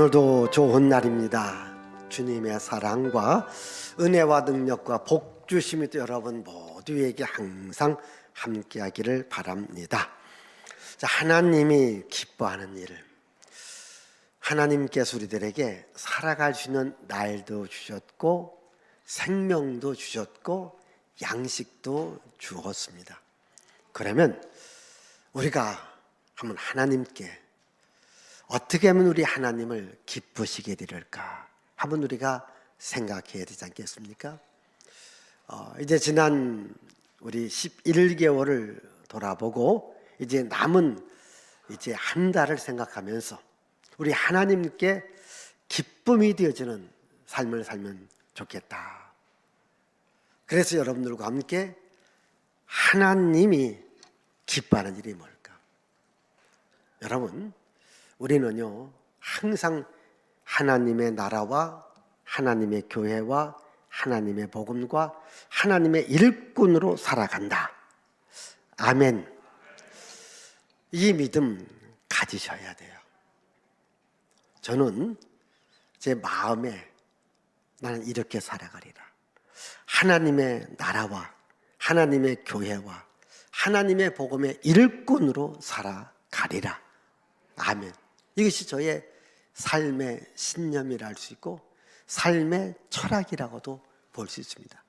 오늘도 좋은 날입니다. 주님의 사랑과 은혜와 능력과 복 주심이 또 여러분 모두에게 항상 함께하기를 바랍니다. 하나님이 기뻐하는 일, 하나님께서 우리들에게 살아갈 수 있는 날도 주셨고 생명도 주셨고 양식도 주었습니다. 그러면 우리가 한번 하나님께 어떻게 하면 우리 하나님을 기쁘시게 드릴까 한번 우리가 생각해야 되지 않겠습니까? 이제 지난 우리 11개월을 돌아보고 이제 남은 이제 한 달을 생각하면서 우리 하나님께 기쁨이 되어지는 삶을 살면 좋겠다. 그래서 여러분들과 함께 하나님이 기뻐하는 일이 뭘까? 여러분, 우리는요 항상 하나님의 나라와 하나님의 교회와 하나님의 복음과 하나님의 일꾼으로 살아간다. 아멘. 이 믿음 가지셔야 돼요. 저는 제 마음에 나는 이렇게 살아가리라. 하나님의 나라와 하나님의 교회와 하나님의 복음의 일꾼으로 살아가리라. 아멘. 이것이 저의 삶의 신념이라 할 수 있고 삶의 철학이라고도 볼 수 있습니다.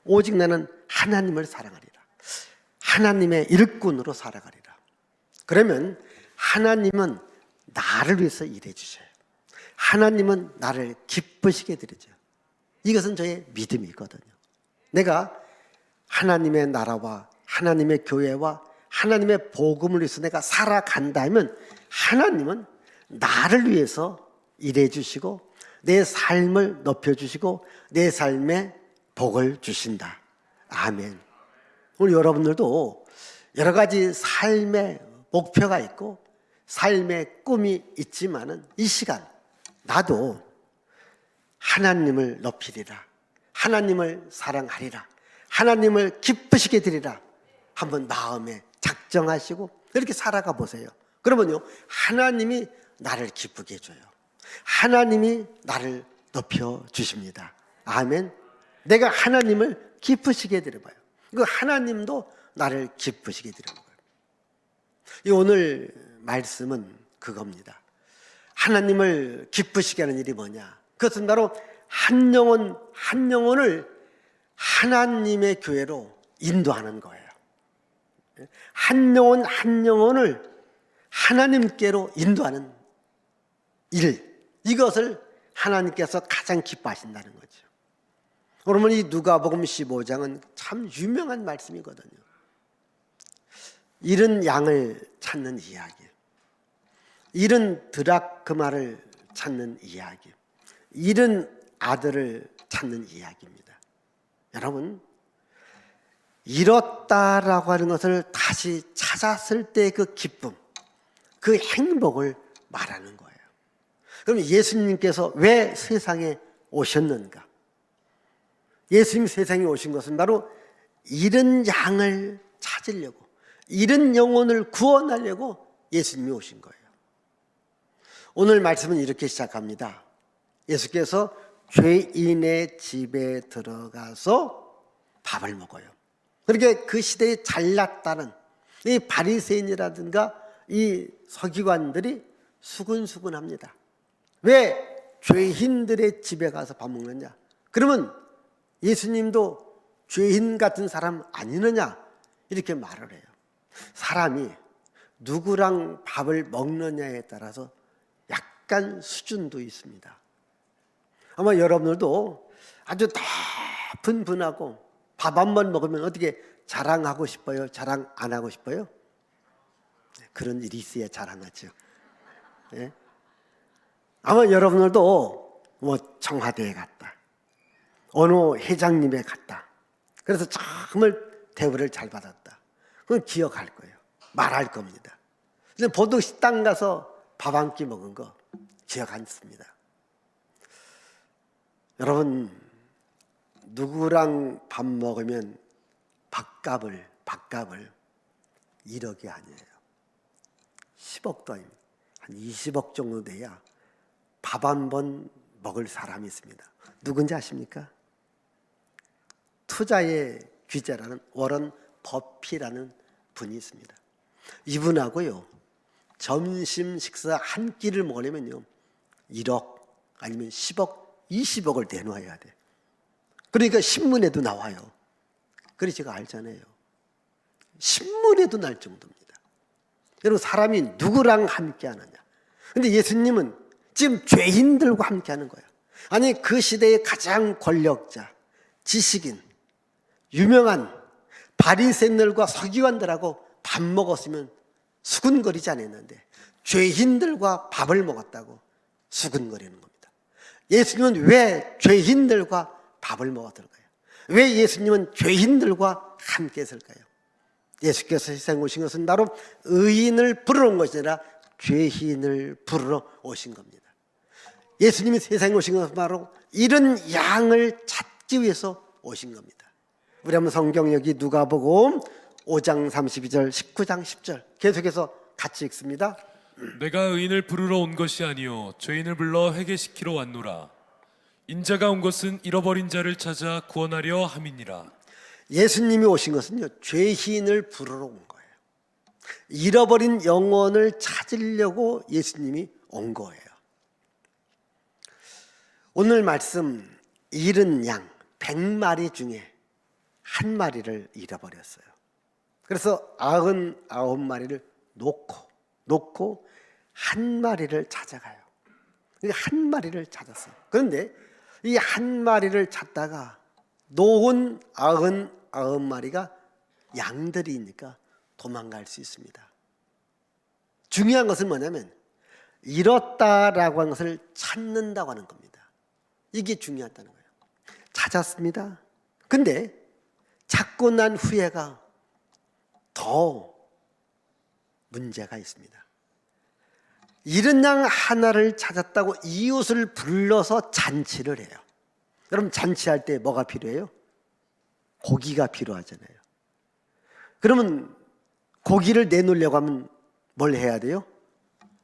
오직 나는 하나님을 사랑하리라. 하나님의 일꾼으로 살아가리라. 그러면 하나님은 나를 위해서 일해 주셔요. 하나님은 나를 기쁘시게 드리죠. 이것은 저의 믿음이거든요. 내가 하나님의 나라와 하나님의 교회와 하나님의 복음을 위해서 내가 살아간다면 하나님은 나를 위해서 일해 주시고 내 삶을 높여주시고 내 삶에 복을 주신다. 아멘. 오늘 여러분들도 여러 가지 삶의 목표가 있고 삶의 꿈이 있지만은 이 시간 나도 하나님을 높이리라. 하나님을 사랑하리라. 하나님을 기쁘시게 드리라. 한번 마음에 작정하시고 이렇게 살아가 보세요. 그러면요 하나님이 나를 기쁘게 해줘요. 하나님이 나를 높여주십니다. 아멘. 내가 하나님을 기쁘시게 드려봐요. 그 하나님도 나를 기쁘시게 드려봐요. 이 오늘 말씀은 그겁니다. 하나님을 기쁘시게 하는 일이 뭐냐? 그것은 바로 한 영혼 한 영혼을 하나님의 교회로 인도하는 거예요. 한 영혼 한 영혼을 하나님께로 인도하는 일, 이것을 하나님께서 가장 기뻐하신다는 거죠. 그러면 이 누가복음 15장은 참 유명한 말씀이거든요. 잃은 양을 찾는 이야기, 잃은 드라크마를 찾는 이야기, 잃은 아들을 찾는 이야기입니다. 여러분, 잃었다라고 하는 것을 다시 찾았을 때 그 기쁨, 그 행복을 말하는 거예요. 그럼 예수님께서 왜 세상에 오셨는가? 예수님 세상에 오신 것은 바로 잃은 양을 찾으려고, 잃은 영혼을 구원하려고 예수님이 오신 거예요. 오늘 말씀은 이렇게 시작합니다. 예수께서 죄인의 집에 들어가서 밥을 먹어요. 그렇게 그 시대에 잘났다는 이 바리새인이라든가 이 서기관들이 수근수근합니다. 왜 죄인들의 집에 가서 밥 먹느냐? 그러면 예수님도 죄인 같은 사람 아니느냐? 이렇게 말을 해요. 사람이 누구랑 밥을 먹느냐에 따라서 약간 수준도 있습니다. 아마 여러분들도 아주 높은 분하고 밥 한 번 먹으면 어떻게 자랑하고 싶어요? 자랑 안 하고 싶어요? 그런 일이 있어야 자랑하죠. 예? 아마 여러분들도 뭐 청와대에 갔다, 어느 회장님에 갔다, 그래서 정말 대우를 잘 받았다. 그건 기억할 거예요. 말할 겁니다. 근데 보통 식당 가서 밥 한 끼 먹은 거 기억 안 습니다. 여러분, 누구랑 밥 먹으면 밥값을 1억이 아니에요. 10억도 아닙니다. 한 20억 정도 돼야 밥 한 번 먹을 사람이 있습니다. 누군지 아십니까? 투자의 귀재라는 워런 버핏이라는 분이 있습니다. 이분하고요, 점심 식사 한 끼를 먹으려면요 1억 아니면 10억, 20억을 내놓아야 돼. 그러니까 신문에도 나와요. 그래서 제가 알잖아요. 신문에도 날 정도입니다. 여러분, 사람이 누구랑 함께 하느냐. 근데 예수님은 지금 죄인들과 함께 하는 거예요. 아니, 그 시대의 가장 권력자, 지식인, 유명한 바리새인들과 서기관들하고 밥 먹었으면 수군거리지 않았는데 죄인들과 밥을 먹었다고 수군거리는 겁니다. 예수님은 왜 죄인들과 밥을 먹었을까요? 왜 예수님은 죄인들과 함께 했을까요? 예수께서 세상에 오신 것은 바로 의인을 부르러 온 것이 아니라 죄인을 부르러 오신 겁니다. 예수님이 세상에 오신 것은 바로 이런 양을 찾기 위해서 오신 겁니다. 우리 한번 성경 여기 누가복음 5장 32절, 19장 10절 계속해서 같이 읽습니다. 내가 의인을 부르러 온 것이 아니요 죄인을 불러 회개시키러 왔노라. 인자가 온 것은 잃어버린 자를 찾아 구원하려 함이니라. 예수님이 오신 것은요, 죄인을 부르러 온 거예요. 잃어버린 영혼을 찾으려고 예수님이 온 거예요. 오늘 말씀, 잃은 양 100마리 중에 한 마리를 잃어버렸어요. 그래서 99마리를 놓고 한 마리를 찾아가요. 한 마리를 찾았어요. 그런데 이 한 마리를 찾다가 놓은 99마리가 양들이니까 도망갈 수 있습니다. 중요한 것은 뭐냐면 잃었다라고 하는 것을 찾는다고 하는 겁니다. 이게 중요하다는 거예요. 찾았습니다. 근데 찾고 난 후에가 더 문제가 있습니다. 잃은 양 하나를 찾았다고 이웃을 불러서 잔치를 해요. 여러분, 잔치할 때 뭐가 필요해요? 고기가 필요하잖아요. 그러면 고기를 내놓으려고 하면 뭘 해야 돼요?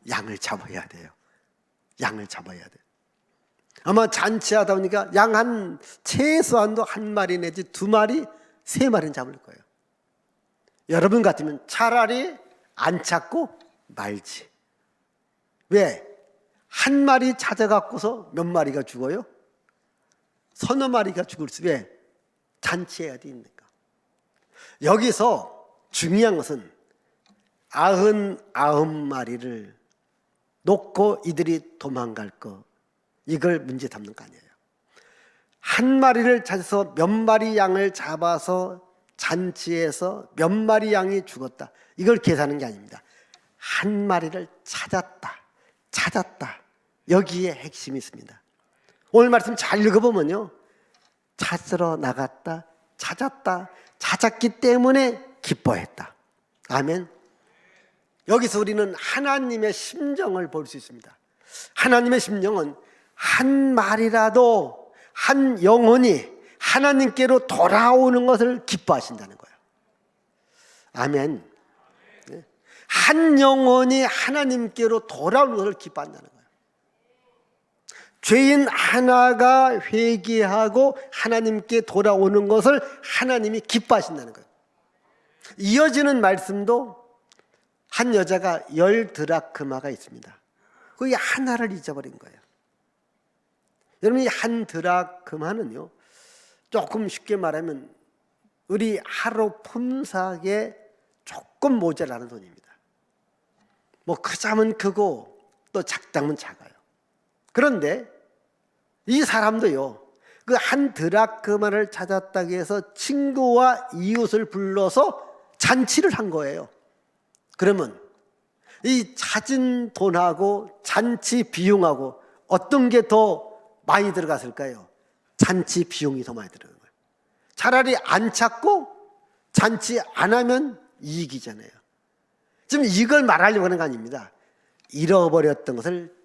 양을 잡아야 돼요. 양을 잡아야 돼요. 아마 잔치하다 보니까 양 한 최소한도 한 마리 내지 2마리, 3마리는 잡을 거예요. 여러분 같으면 차라리 안 찾고 말지. 왜? 한 마리 찾아갖고서 몇 마리가 죽어요? 서너 마리가 죽을 수. 왜? 잔치해야 되니까. 여기서 중요한 것은 99마리를 놓고 이들이 도망갈 거, 이걸 문제 삼는 거 아니에요. 한 마리를 찾아서 몇 마리 양을 잡아서 잔치에서 몇 마리 양이 죽었다, 이걸 계산하는 게 아닙니다. 한 마리를 찾았다. 여기에 핵심이 있습니다. 오늘 말씀 잘 읽어보면요, 찾으러 나갔다, 찾았기 때문에 기뻐했다. 아멘. 여기서 우리는 하나님의 심정을 볼 수 있습니다. 하나님의 심정은 한 마리라도, 한 영혼이 하나님께로 돌아오는 것을 기뻐하신다는 거예요. 아멘. 한 영혼이 하나님께로 돌아오는 것을 기뻐한다는 거예요. 죄인 하나가 회개하고 하나님께 돌아오는 것을 하나님이 기뻐하신다는 거예요. 이어지는 말씀도 한 여자가 10드라크마가 있습니다. 거기 하나를 잊어버린 거예요. 여러분, 이 한 드라크마는요, 조금 쉽게 말하면 우리 하루 품삯에 조금 모자라는 돈입니다. 뭐 크자면 크고 또 작다면 작아요. 그런데 이 사람도요, 그 한 드라크마를 찾았다고 해서 친구와 이웃을 불러서 잔치를 한 거예요. 그러면 이 찾은 돈하고 잔치 비용하고 어떤 게 더 많이 들어갔을까요? 잔치 비용이 더 많이 들어간 거예요. 차라리 안 찾고 잔치 안 하면 이익이잖아요. 지금 이걸 말하려고 하는 거 아닙니다. 잃어버렸던 것을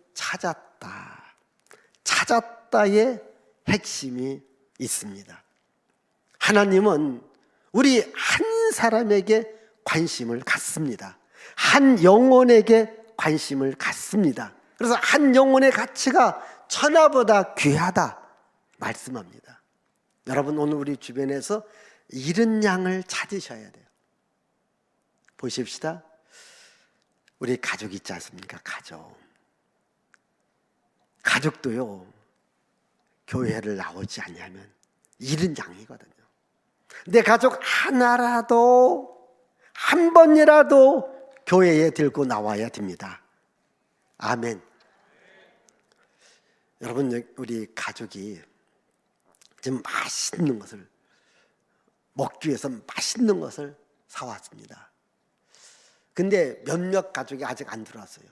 찾았다의 핵심이 있습니다. 하나님은 우리 한 사람에게 관심을 갖습니다. 한 영혼에게 관심을 갖습니다. 그래서 한 영혼의 가치가 천하보다 귀하다 말씀합니다. 여러분, 오늘 우리 주변에서 잃은 양을 찾으셔야 돼요. 보십시다. 우리 가족 있지 않습니까? 가족도요, 교회를 나오지 않냐면 잃은 양이거든요. 내 가족 하나라도, 한 번이라도 교회에 들고 나와야 됩니다. 아멘. 여러분, 우리 가족이 지금 맛있는 것을 먹기 위해서 맛있는 것을 사왔습니다. 근데 몇몇 가족이 아직 안 들어왔어요.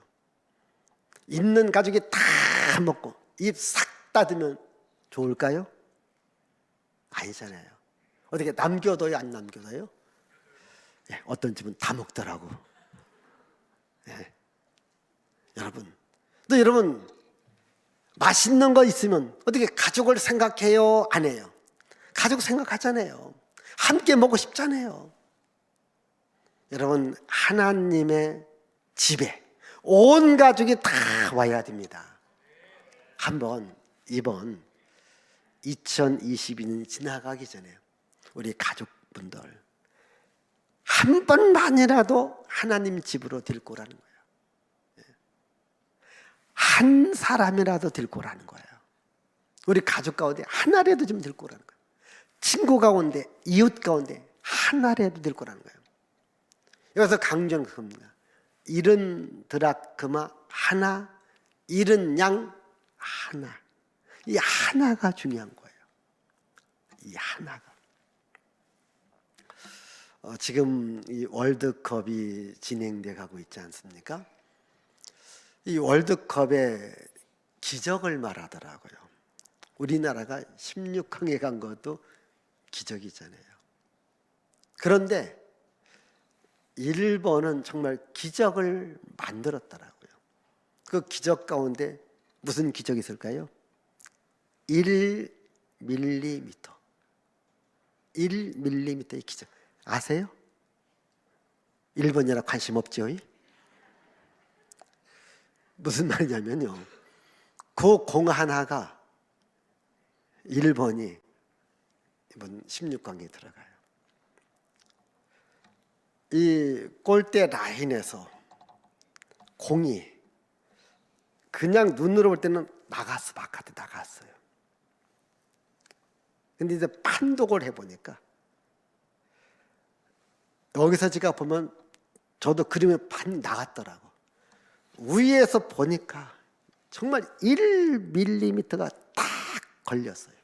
있는 가족이 다 먹고 입 싹 닫으면 좋을까요? 아니잖아요. 어떻게 남겨둬요, 안 남겨둬요? 예, 어떤 집은 다 먹더라고. 예. 여러분 맛있는 거 있으면 어떻게 가족을 생각해요, 안 해요? 가족 생각하잖아요. 함께 먹고 싶잖아요. 여러분, 하나님의 집에 온 가족이 다 와야 됩니다. 이번 2022년 지나가기 전에 우리 가족분들 한 번만이라도 하나님 집으로 데리고 오라는 거예요. 한 사람이라도 데리고 오라는 거예요. 우리 가족 가운데 하나라도 좀 데리고 오라는 거예요. 친구 가운데, 이웃 가운데 하나라도 데리고 오라는 거예요. 여기서 강조는 그겁니다. 잃은 드라크마 하나, 잃은 양 하나. 이 하나가 중요한 거예요. 이 하나가. 지금 이 월드컵이 진행돼 가고 있지 않습니까? 이 월드컵의 기적을 말하더라고요. 우리나라가 16강에 간 것도 기적이잖아요. 그런데 일본은 정말 기적을 만들었더라고요. 그 기적 가운데 무슨 기적이 있을까요? 1mm. 1mm의 기적. 아세요? 일본이라 관심 없죠? 무슨 말이냐면요, 그 공 하나가 일본이 이번 16강에 들어가요. 이 골대 라인에서 공이 그냥 눈으로 볼 때는 바깥에 나갔어요. 근데 이제 판독을 해보니까 여기서 제가 보면 저도 그림에 반 나갔더라고. 위에서 보니까 정말 1mm가 딱 걸렸어요.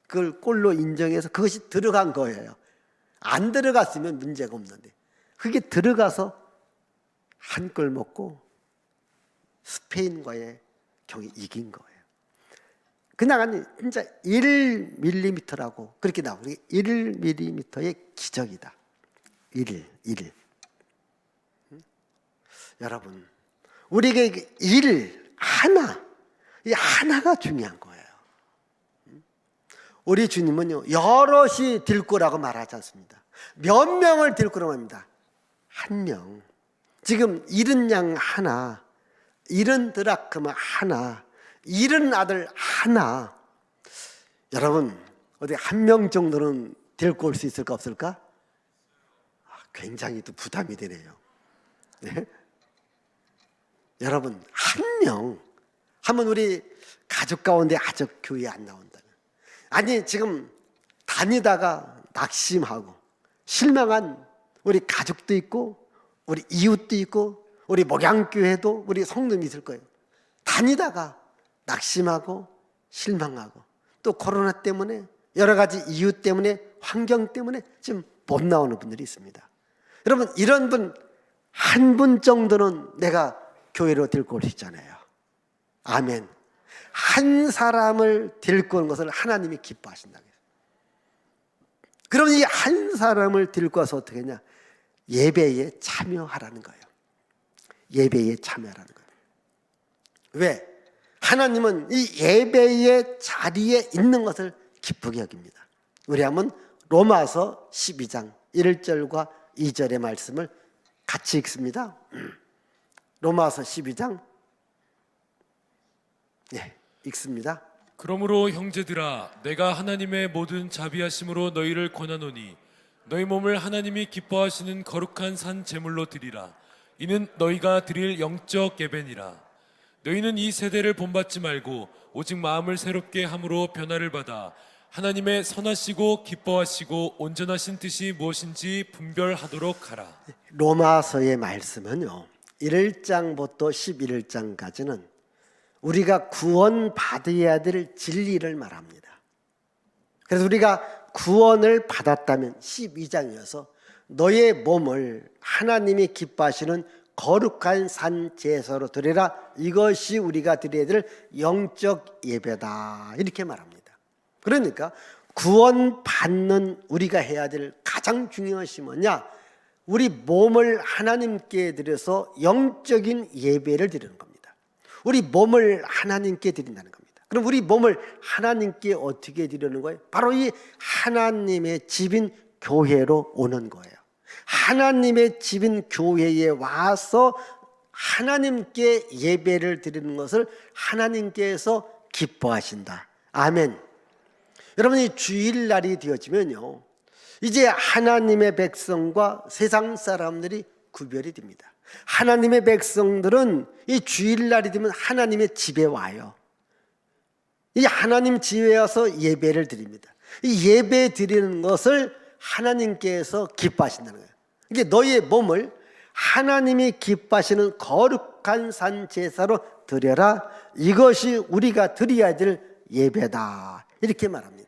그걸 골로 인정해서 그것이 들어간 거예요. 안 들어갔으면 문제가 없는데 그게 들어가서 한 골 먹고 스페인과의 경기 이긴 거예요. 그냥 아니 진짜 1mm라고 그렇게 나오고 1mm의 기적이다. 1. 여러분, 우리에게 하나, 이 하나가 중요한 거예요. 우리 주님은요, 여럿이 들고라고 말하지 않습니다. 몇 명을 들고라고 합니다. 한 명. 지금 잃은 양 하나, 잃은 드라크마 하나, 잃은 아들 하나. 여러분, 어디 한 명 정도는 데리고 올 수 있을까 없을까? 굉장히 또 부담이 되네요. 네? 여러분, 한 명 하면 우리 가족 가운데 아직 교회에 안 나온다면, 아니 지금 다니다가 낙심하고 실망한 우리 가족도 있고 우리 이웃도 있고 우리 목양교회도 우리 성도님이 있을 거예요. 다니다가 낙심하고 실망하고 또 코로나 때문에 여러 가지 이유 때문에 환경 때문에 지금 못 나오는 분들이 있습니다. 여러분, 이런 분 한 분 정도는 내가 교회로 데리고 올 수 있잖아요. 아멘. 한 사람을 데리고 오는 것을 하나님이 기뻐하신다고요. 그럼 이 한 사람을 데리고 와서 어떻게 하냐? 예배에 참여하라는 거예요. 예배에 참여하라는 거예요. 왜? 하나님은 이 예배의 자리에 있는 것을 기쁘게 여깁니다. 우리 한번 로마서 12장 1절과 2절의 말씀을 같이 읽습니다. 로마서 12장. 네, 읽습니다. 그러므로 형제들아 내가 하나님의 모든 자비하심으로 너희를 권하노니 너희 몸을 하나님이 기뻐하시는 거룩한 산 제물로 드리라. 이는 너희가 드릴 영적 예배니라. 너희는 이 세대를 본받지 말고 오직 마음을 새롭게 함으로 변화를 받아 하나님의 선하시고 기뻐하시고 온전하신 뜻이 무엇인지 분별하도록 하라. 로마서의 말씀은요, 1장부터 11장까지는 우리가 구원받아야 될 진리를 말합니다. 그래서 우리가 구원을 받았다면 12장이어서 너의 몸을 하나님이 기뻐하시는 거룩한 산 제사로 드리라. 이것이 우리가 드려야 될 영적 예배다. 이렇게 말합니다. 그러니까 구원받는 우리가 해야 될 가장 중요한 것이 뭐냐? 우리 몸을 하나님께 드려서 영적인 예배를 드리는 겁니다. 우리 몸을 하나님께 드린다는 겁니다. 그럼 우리 몸을 하나님께 어떻게 드리는 거예요? 바로 이 하나님의 집인 교회로 오는 거예요. 하나님의 집인 교회에 와서 하나님께 예배를 드리는 것을 하나님께서 기뻐하신다. 아멘. 여러분이 주일날이 되어지면요, 이제 하나님의 백성과 세상 사람들이 구별이 됩니다. 하나님의 백성들은 이 주일날이 되면 하나님의 집에 와요. 이 하나님 집에 와서 예배를 드립니다. 이 예배 드리는 것을 하나님께서 기뻐하신다는 거예요. 이게 너의 몸을 하나님이 기뻐하시는 거룩한 산 제사로 드려라. 이것이 우리가 드려야 될 예배다. 이렇게 말합니다.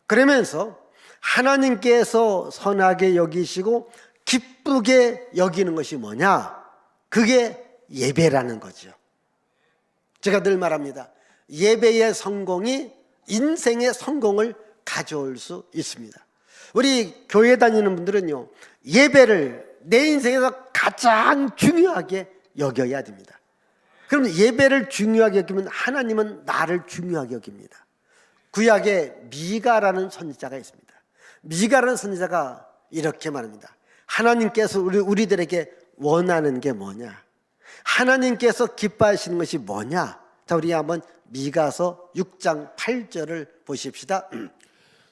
그러면서 하나님께서 선하게 여기시고 기쁘게 여기는 것이 뭐냐? 그게 예배라는 거죠. 제가 늘 말합니다. 예배의 성공이 인생의 성공을 가져올 수 있습니다. 우리 교회 다니는 분들은요, 예배를 내 인생에서 가장 중요하게 여겨야 됩니다. 그럼 예배를 중요하게 여기면 하나님은 나를 중요하게 여깁니다. 구약에 미가라는 선지자가 있습니다. 미가라는 선지자가 이렇게 말합니다. 하나님께서 우리들에게 원하는 게 뭐냐? 하나님께서 기뻐하시는 것이 뭐냐? 자, 우리 한번 미가서 6장 8절을 보십시다.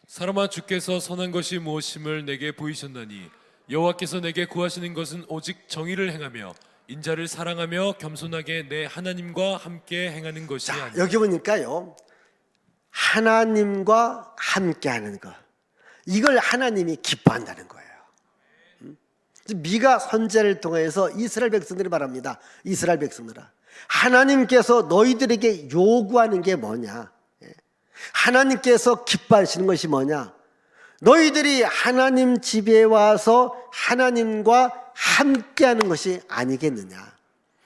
사람아 주께서 선한 것이 무엇임을 내게 보이셨나니 여호와께서 내게 구하시는 것은 오직 정의를 행하며 인자를 사랑하며 겸손하게 내 하나님과 함께 행하는 것이 자, 아니라. 여기 보니까요, 하나님과 함께하는 것, 이걸 하나님이 기뻐한다는 거예요. 미가 선지자를 통해서 이스라엘 백성들이 말합니다. 이스라엘 백성들아, 하나님께서 너희들에게 요구하는 게 뭐냐? 하나님께서 기뻐하시는 것이 뭐냐? 너희들이 하나님 집에 와서 하나님과 함께하는 것이 아니겠느냐?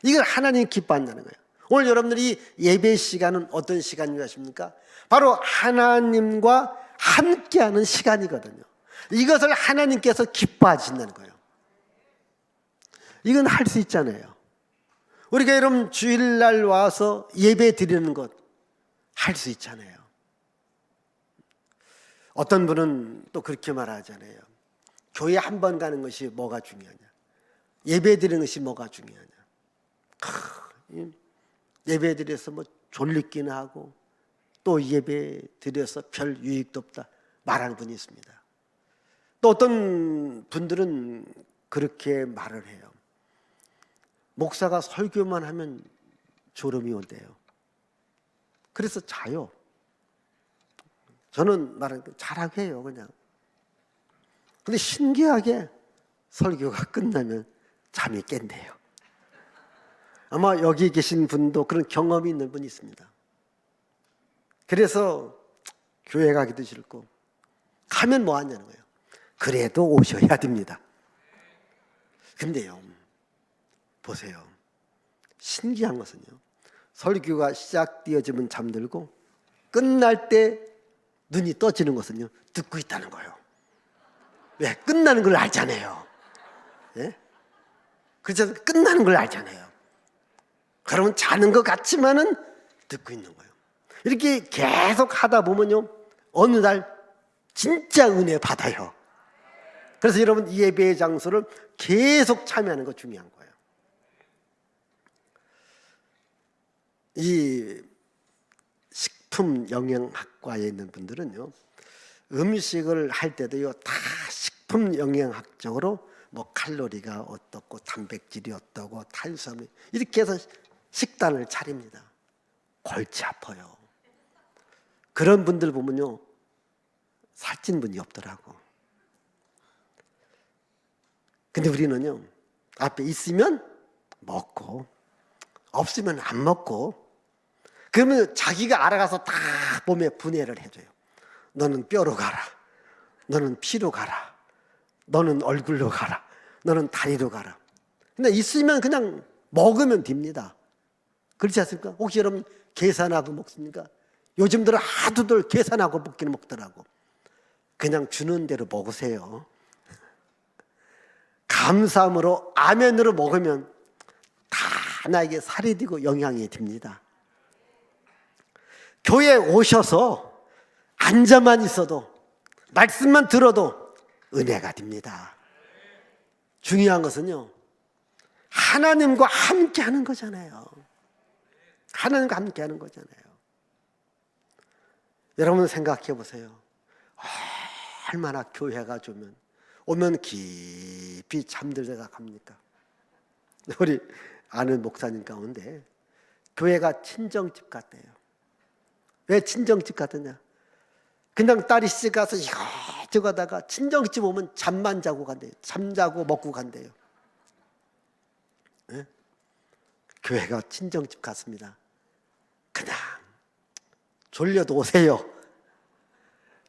이걸 하나님이 기뻐한다는 거예요. 오늘 여러분들이 예배 시간은 어떤 시간인지 아십니까? 바로 하나님과 함께하는 시간이거든요. 이것을 하나님께서 기뻐하신다는 거예요. 이건 할 수 있잖아요. 우리가 여러분 주일날 와서 예배 드리는 것 할 수 있잖아요. 어떤 분은 또 그렇게 말하잖아요. 교회 한 번 가는 것이 뭐가 중요하냐? 예배 드리는 것이 뭐가 중요하냐? 예배 드려서 뭐 졸리기는 하고 또 예배 드려서 별 유익도 없다 말하는 분이 있습니다. 또 어떤 분들은 그렇게 말을 해요. 목사가 설교만 하면 졸음이 온대요. 그래서 자요. 저는 말은 잘하게 해요, 그냥. 근데 신기하게 설교가 끝나면 잠이 깬대요. 아마 여기 계신 분도 그런 경험이 있는 분이 있습니다. 그래서 교회 가기도 싫고, 가면 뭐 하냐는 거예요. 그래도 오셔야 됩니다. 근데요, 보세요. 신기한 것은요, 설교가 시작되어지면 잠들고 끝날 때 눈이 떠지는 것은요, 듣고 있다는 거예요. 왜? 끝나는 걸 알잖아요. 예? 그래서 끝나는 걸 알잖아요. 그러면 자는 것 같지만은 듣고 있는 거예요. 이렇게 계속 하다 보면요, 어느 날 진짜 은혜 받아요. 그래서 여러분 이 예배의 장소를 계속 참여하는 거 중요한 거예요. 이 식품 영양학과에 있는 분들은요, 음식을 할 때도요, 다 식품 영양학적으로 뭐 칼로리가 어떻고 단백질이 어떻고 탄수화물 이렇게 해서 식단을 차립니다. 골치 아파요. 그런 분들 보면요, 살찐 분이 없더라고. 근데 우리는요, 앞에 있으면 먹고 없으면 안 먹고, 그러면 자기가 알아가서 다 몸에 분해를 해줘요. 너는 뼈로 가라, 너는 피로 가라, 너는 얼굴로 가라, 너는 다리로 가라. 근데 있으면 그냥 먹으면 됩니다. 그렇지 않습니까? 혹시 여러분 계산하고 먹습니까? 요즘들은 하도들 계산하고 먹기는 먹더라고. 그냥 주는 대로 먹으세요. 감사함으로 아멘으로 먹으면 다 나에게 살이 되고 영향이 됩니다. 교회에 오셔서 앉아만 있어도, 말씀만 들어도 은혜가 됩니다. 중요한 것은요, 하나님과 함께 하는 거잖아요. 하나님과 함께 하는 거잖아요. 여러분 생각해 보세요. 얼마나 교회가 좋으면 오면 깊이 잠들다가 갑니까? 우리 아는 목사님 가운데 교회가 친정집 같대요. 왜 친정집 같으냐? 그냥 딸이 시집 가서 이것저것 하다가 친정집 오면 잠만 자고 간대요. 잠자고 먹고 간대요. 네? 교회가 친정집 같습니다. 그냥 졸려도 오세요.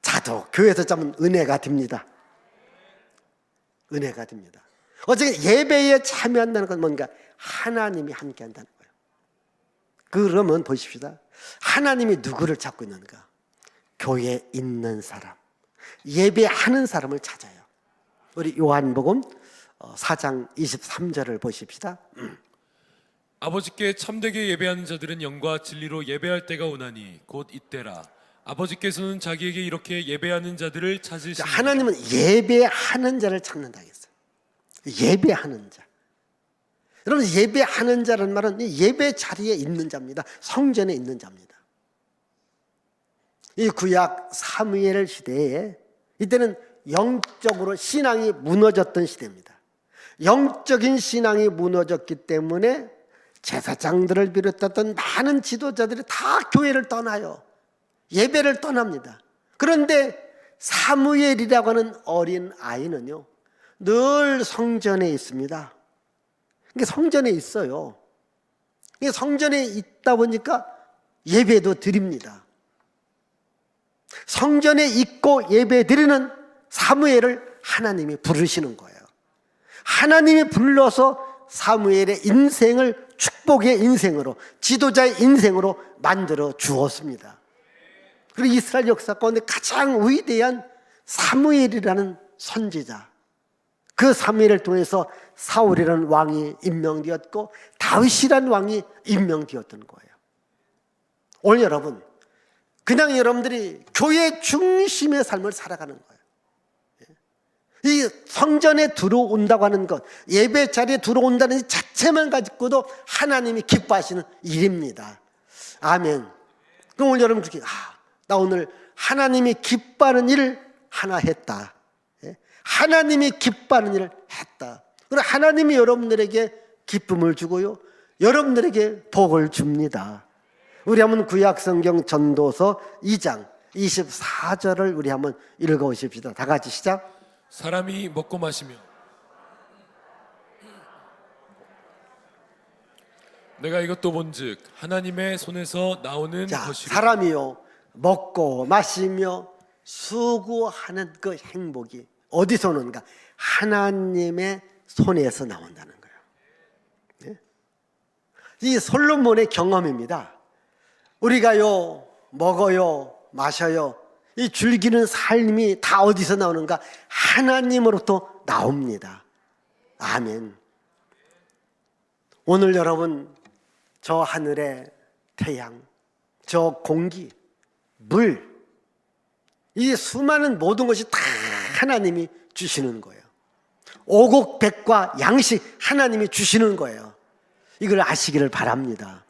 자도 교회에서 자면 은혜가 됩니다. 은혜가 됩니다. 어쨌든 예배에 참여한다는 건 뭔가 하나님이 함께 한다는 거예요. 그러면 보십시다. 하나님이 누구를 찾고 있는가? 교회에 있는 사람, 예배하는 사람을 찾아요. 우리 요한복음 4장 23절을 보십시다. 아버지께 참되게 예배하는 자들은 영과 진리로 예배할 때가 오나니 곧 이때라. 아버지께서는 자기에게 이렇게 예배하는 자들을 찾으시니. 하나님은 예배하는 자를 찾는다 했어요. 예배하는 자. 여러분, 예배하는 자라는 말은 예배 자리에 있는 자입니다. 성전에 있는 자입니다. 이 구약 사무엘 시대에, 이때는 영적으로 신앙이 무너졌던 시대입니다. 영적인 신앙이 무너졌기 때문에 제사장들을 비롯했던 많은 지도자들이 다 교회를 떠나요. 예배를 떠납니다. 그런데 사무엘이라고 하는 어린 아이는요, 늘 성전에 있습니다. 그러니까 성전에 있어요. 그러니까 성전에 있다 보니까 예배도 드립니다. 성전에 있고 예배 드리는 사무엘을 하나님이 부르시는 거예요. 하나님이 불러서 사무엘의 인생을 축복의 인생으로, 지도자의 인생으로 만들어 주었습니다. 그리고 이스라엘 역사 가운데 가장 위대한 사무엘이라는 선지자, 그 사무엘을 통해서 사울이라는 왕이 임명되었고 다윗이라는 왕이 임명되었던 거예요. 오늘 여러분, 그냥 여러분들이 교회 중심의 삶을 살아가는 거예요. 이 성전에 들어온다고 하는 것, 예배 자리에 들어온다는 이 자체만 가지고도 하나님이 기뻐하시는 일입니다. 아멘. 그럼 오늘 여러분 그렇게, 나 오늘 하나님이 기뻐하는 일을 하나 했다. 하나님이 기뻐하는 일을 했다. 그리고 하나님이 여러분들에게 기쁨을 주고요, 여러분들에게 복을 줍니다. 우리 한번 구약성경 전도서 2장 24절을 우리 한번 읽어보십시다. 다 같이 시작. 사람이 먹고 마시며 내가 이것도 본즉 하나님의 손에서 나오는 것이라. 사람이요 먹고 마시며 수고하는 그 행복이 어디서 오는가? 하나님의 손에서 나온다는 거예요. 이 솔로몬의 경험입니다. 우리가요 먹어요 마셔요, 이 즐기는 삶이 다 어디서 나오는가? 하나님으로부터 나옵니다. 아멘. 오늘 여러분, 저 하늘의 태양, 저 공기, 물, 이 수많은 모든 것이 다 하나님이 주시는 거예요. 오곡백과 양식 하나님이 주시는 거예요. 이걸 아시기를 바랍니다.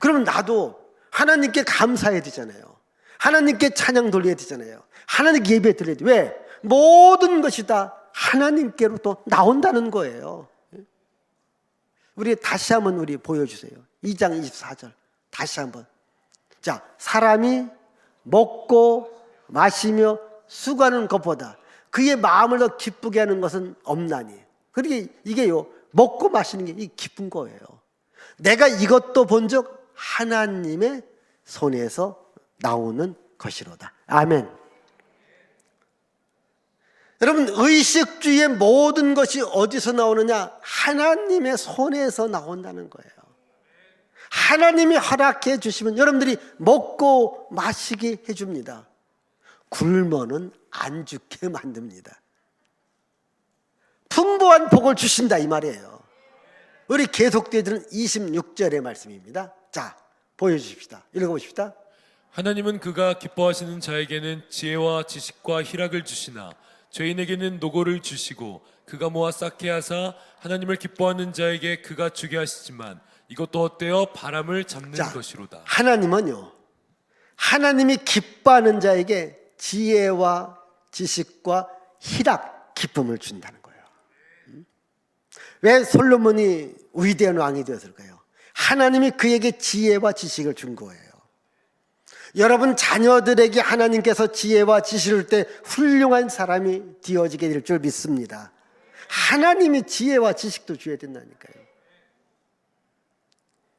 그러면 나도 하나님께 감사해야 되잖아요. 하나님께 찬양 돌려야 되잖아요. 하나님께 예배 드려야 돼. 왜? 모든 것이 다 하나님께로부터 나온다는 거예요. 우리 다시 한번 우리 보여주세요. 2장 24절 다시 한번. 자, 사람이 먹고 마시며 수고하는 것보다 그의 마음을 더 기쁘게 하는 것은 없나니. 그러게 이게요, 먹고 마시는 게 기쁜 거예요. 내가 이것도 본즉 하나님의 손에서 나오는 것이로다. 아멘. 여러분, 의식주의 모든 것이 어디서 나오느냐? 하나님의 손에서 나온다는 거예요. 하나님이 허락해 주시면 여러분들이 먹고 마시게 해줍니다. 굶어는 안 죽게 만듭니다. 풍부한 복을 주신다 이 말이에요. 우리 계속되어지는 26절의 말씀입니다. 자, 보여주십시다. 읽어보십시다. 하나님은 그가 기뻐하시는 자에게는 지혜와 지식과 희락을 주시나 죄인에게는 노고를 주시고 그가 모아 쌓게 하사 하나님을 기뻐하는 자에게 그가 주게 하시지만 이것도 헛되어 바람을 잡는 것이로다. 하나님은요, 하나님이 기뻐하는 자에게 지혜와 지식과 희락, 기쁨을 준다는 거예요. 왜 솔로몬이 위대한 왕이 되었을까요? 하나님이 그에게 지혜와 지식을 준 거예요. 여러분 자녀들에게 하나님께서 지혜와 지식을 줄 때 훌륭한 사람이 되어지게 될 줄 믿습니다. 하나님이 지혜와 지식도 줘야 된다니까요.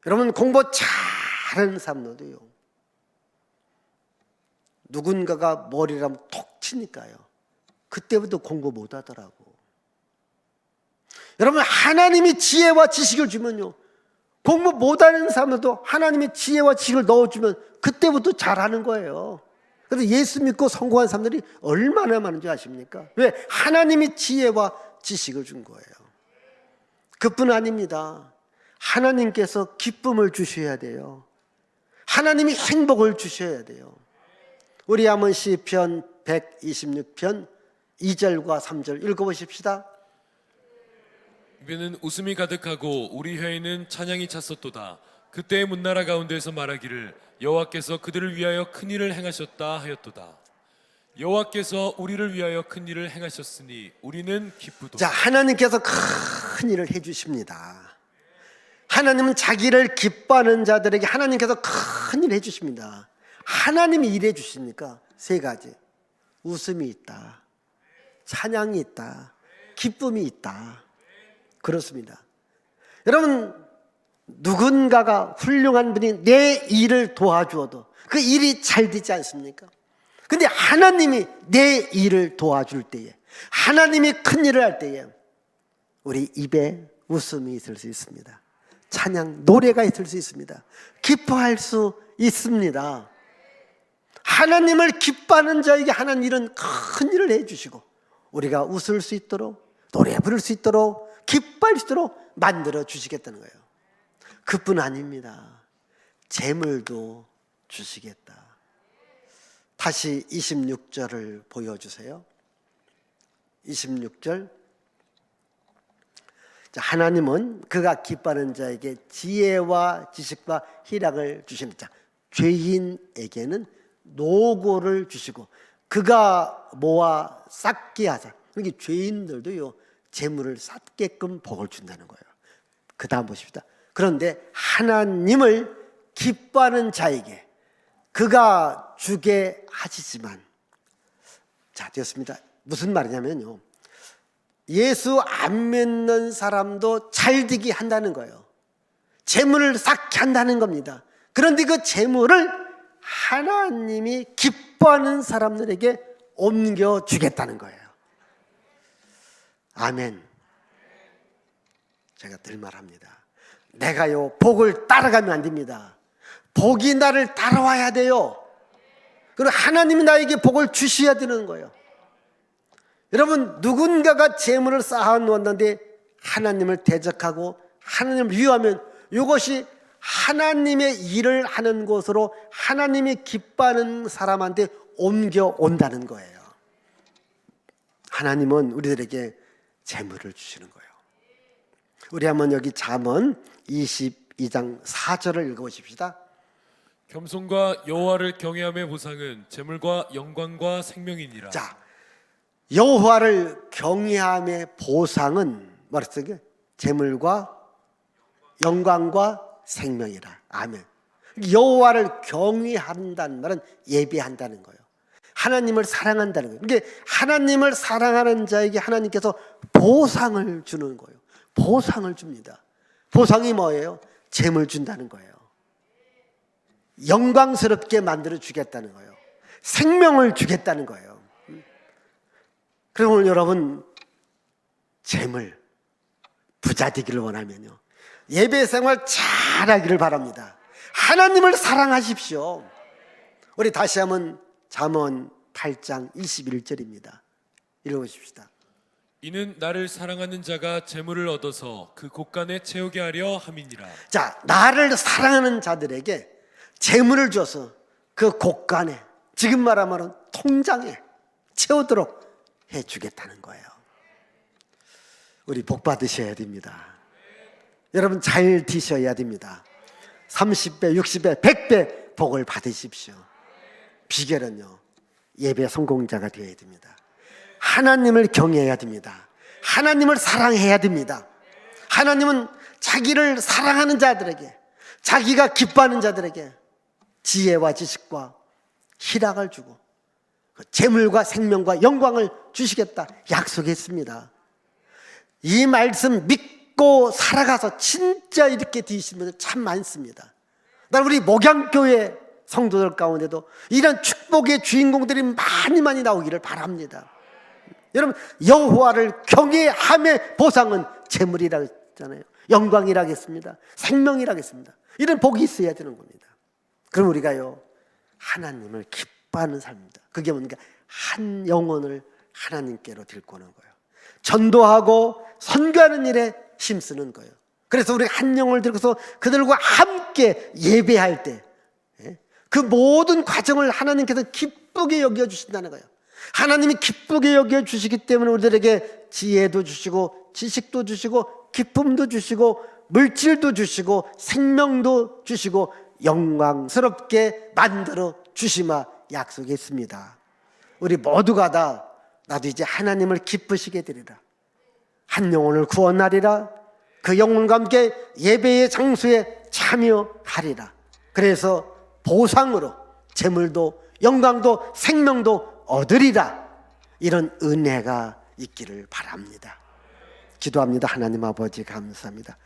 여러분 공부 잘하는 사람들도요, 누군가가 머리를 한번 톡 치니까요, 그때부터 공부 못 하더라고. 여러분 하나님이 지혜와 지식을 주면요, 공부 못하는 사람들도 하나님의 지혜와 지식을 넣어주면 그때부터 잘하는 거예요. 그래서 예수 믿고 성공한 사람들이 얼마나 많은지 아십니까? 왜? 하나님이 지혜와 지식을 준 거예요. 그뿐 아닙니다. 하나님께서 기쁨을 주셔야 돼요. 하나님이 행복을 주셔야 돼요. 우리 한번 시편 126편 2절과 3절 읽어보십시다. 입에는 웃음이 가득하고 우리 혀에는 찬양이 찼었도다. 그때의 문나라 가운데서 말하기를 여호와께서 그들을 위하여 큰 일을 행하셨다 하였도다. 여호와께서 우리를 위하여 큰 일을 행하셨으니 우리는 기쁘도다. 자, 하나님께서 큰 일을 해주십니다. 하나님은 자기를 기뻐하는 자들에게 하나님께서 큰 일을 해주십니다. 하나님이 일해 주시니까 세 가지: 웃음이 있다, 찬양이 있다, 기쁨이 있다. 그렇습니다. 여러분, 누군가가 훌륭한 분이 내 일을 도와주어도 그 일이 잘 되지 않습니까? 근데 하나님이 내 일을 도와줄 때에, 하나님이 큰 일을 할 때에 우리 입에 웃음이 있을 수 있습니다. 찬양, 노래가 있을 수 있습니다. 기뻐할 수 있습니다. 하나님을 기뻐하는 자에게 하나님 일은 큰 일을 해주시고 우리가 웃을 수 있도록, 노래 부를 수 있도록, 기뻐할 수 있도록 만들어 주시겠다는 거예요. 그뿐 아닙니다. 재물도 주시겠다. 다시 26절을 보여주세요. 26절. 자, 하나님은 그가 기뻐하는 자에게 지혜와 지식과 희락을 주시는 자, 죄인에게는 노고를 주시고 그가 모아 쌓게 하자. 그러니까 죄인들도요, 재물을 쌓게끔 복을 준다는 거예요. 그 다음 보십시다. 그런데 하나님을 기뻐하는 자에게 그가 주게 하시지만, 자, 되었습니다. 무슨 말이냐면요, 예수 안 믿는 사람도 잘 되게 한다는 거예요. 재물을 쌓게 한다는 겁니다. 그런데 그 재물을 하나님이 기뻐하는 사람들에게 옮겨주겠다는 거예요. 아멘. 제가 늘 말합니다. 내가요, 복을 따라가면 안 됩니다. 복이 나를 따라와야 돼요. 그리고 하나님이 나에게 복을 주셔야 되는 거예요. 여러분, 누군가가 재물을 쌓아놓았는데 하나님을 대적하고 하나님을 미워하면 이것이 하나님의 일을 하는 곳으로 하나님이 기뻐하는 사람한테 옮겨온다는 거예요. 하나님은 우리들에게 재물을 주시는 거예요. 우리 한번 여기 잠언 12장 4절을 읽어보십시다. 겸손과 여호와를 경외함의 보상은 재물과 영광과 생명이니라. 자, 여호와를 경외함의 보상은 뭐랬어요? 재물과 영광과 생명이라. 아멘. 여호와를 경외한다는 말은 예배한다는 거예요. 하나님을 사랑한다는 거예요. 그러니까 하나님을 사랑하는 자에게 하나님께서 보상을 주는 거예요. 보상을 줍니다. 보상이 뭐예요? 재물 준다는 거예요. 영광스럽게 만들어 주겠다는 거예요. 생명을 주겠다는 거예요. 그럼 오늘 여러분 재물 부자 되기를 원하면요, 예배 생활 잘하기를 바랍니다. 하나님을 사랑하십시오. 우리 다시 한번 잠언 8장 21절입니다. 읽어보십시다. 이는 나를 사랑하는 자가 재물을 얻어서 그 곳간에 채우게 하려 함이니라. 자, 나를 사랑하는 자들에게 재물을 줘서 그 곳간에, 지금 말하면 통장에 채우도록 해주겠다는 거예요. 우리 복 받으셔야 됩니다. 여러분 잘 드셔야 됩니다. 30배, 60배, 100배 복을 받으십시오. 비결은요, 예배 성공자가 되어야 됩니다. 하나님을 경외해야 됩니다. 하나님을 사랑해야 됩니다. 하나님은 자기를 사랑하는 자들에게, 자기가 기뻐하는 자들에게 지혜와 지식과 희락을 주고 재물과 생명과 영광을 주시겠다 약속했습니다. 이 말씀 믿고 살아가서 진짜 이렇게 되시는 분들 참 많습니다. 우리 목양교회 성도들 가운데도 이런 축복의 주인공들이 많이 나오기를 바랍니다. 여러분, 여호와를 경외함의 보상은 재물이라고 했잖아요. 영광이라고 했습니다. 생명이라고 했습니다. 이런 복이 있어야 되는 겁니다. 그럼 우리가요, 하나님을 기뻐하는 삶입니다. 그게 뭔가 한 영혼을 하나님께로 데리고 오는 거예요. 전도하고 선교하는 일에 힘쓰는 거예요. 그래서 우리 한 영혼을 들고서 그들과 함께 예배할 때 그 모든 과정을 하나님께서 기쁘게 여겨주신다는 거예요. 하나님이 기쁘게 여겨주시기 때문에 우리들에게 지혜도 주시고 지식도 주시고 기쁨도 주시고 물질도 주시고 생명도 주시고 영광스럽게 만들어 주시마 약속했습니다. 우리 모두가 다 나도 이제 하나님을 기쁘시게 되리라, 한 영혼을 구원하리라, 그 영혼과 함께 예배의 장소에 참여하리라. 그래서 보상으로 재물도 영광도 생명도 얻으리라. 이런 은혜가 있기를 바랍니다. 기도합니다. 하나님 아버지 감사합니다.